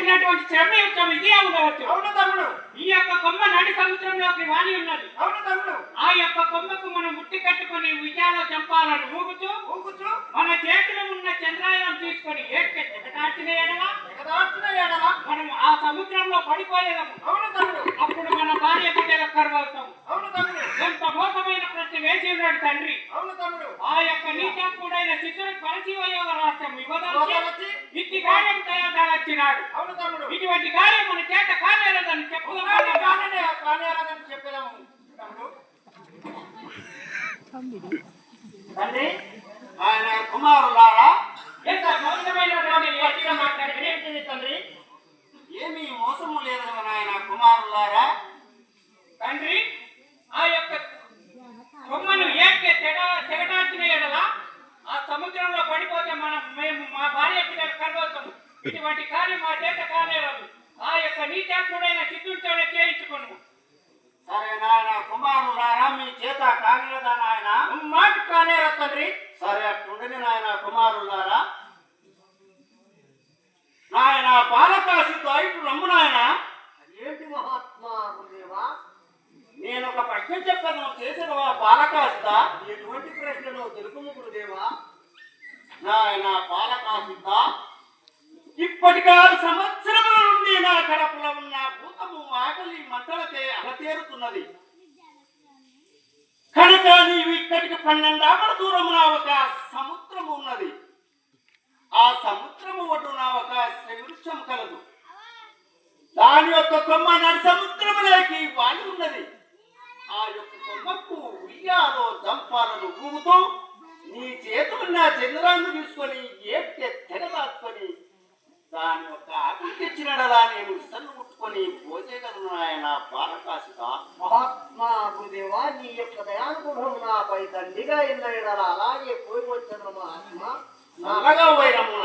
చెప్పినటువంటి శ్రమ యొక్క విజయ ఉండవచ్చు. అవును తమ్ముడు. ఈ యొక్క కొమ్మ నడి సముద్రంలోకి వాలి ఉన్నది. అవును తమ్ముడు. ఆ యొక్క కొమ్మకు మనం ముట్టి కట్టుకుని విజయాలు చంపాలని ఊగుతూ మన చేతిలో ఉన్న చంద్రాయుధం తీసుకొని ఎగటార్చిన ఎడల మనం ఆ సముద్రంలో పడిపోయేదాము. అవును తమ్ముడు. అప్పుడు మన భార్య బిడ్డల కరువవుతాము. అవును తమ్ముడు. ఎంత మోసమైన ప్రశ్న వేసి ఉన్నాడు తండ్రి. అవును తమ్ముడు. ఆ యొక్క నీచాత్ముడైన శిశువుకి పరిచయోగ రాష్ట్రం ఇవ్వదలిచి ఇట్టి కార్యం తయారు. అవును తమ్ముడు. ఇటువంటి కార్యం మన చేత కాలేదని చెప్పేదాము. తండ్రి, ఆయన కుమారులారా, ఎంత మోసమైనటువంటి మాట్లాడి తండ్రి, ఏమీ మోసము లేదు ఆయన కుమారులారా. తండ్రి, ఆ యొక్క కొమ్మను తెగటార్చిన ఎడల ఆ సముద్రంలో పడిపోతే మేము మా భార్య పిల్లలు కలవతాము. ఇటువంటి కార్యం మా చేత కాలేరు. ఆ యొక్క నీచాత్ముడైన చిత్తుడితో చేయించుకోను. సరే నాయన కుమారులారా, మీ చేత కానేదా నాయన? మాట కానేరా తండ్రి. సరే అట్టుండని నాయన కుమారులారా. నాయన బాలకాశితో ఇటు రమ్ము నాయన. ఏంటి మహాత్మా గురుదేవా? నేను ఒక ప్రశ్న చెప్పాను, చేసేవా బాలకాశిత? ఎటువంటి ప్రశ్నలో తెలుపుము గురుదేవా. నాయన బాలకాశిత, ఇప్పటికి 6 సంవత్సరముల నుండి నా కడపలో ఉన్న భూతము ఆకలి మంటలతే అలతేరుతున్నది కనుక నీవు ఇక్కడికి 12 ఆమడ దూరమున ఒక సముద్రము ఉన్నది. ఆ సముద్రము ఒడ్డున ఒక శ్రీవృక్షం కలదు. దాని యొక్క కొమ్మ నడి సముద్రములోకి వాలి ఉన్నది. ఆ యొక్క కొమ్మకు ఉయ్యాలో దంపాలను ఊగుతూ నీ చేతులున్న చంద్రాన్ని తీసుకొని ఏపితే తెగదాచుకొని దాని యొక్క ఆకులు తెచ్చినడలా నేను సన్ను ముట్టుకొని పోచేయగలను ఆయన బాలకాశిత. మహాత్మా గురుదేవా, నీ యొక్క దయానుగ్రహం నాపై దండిగా ఇళ్ళ అలాగే పోయి వచ్చాను మహాత్మా. నల్లగా వైరము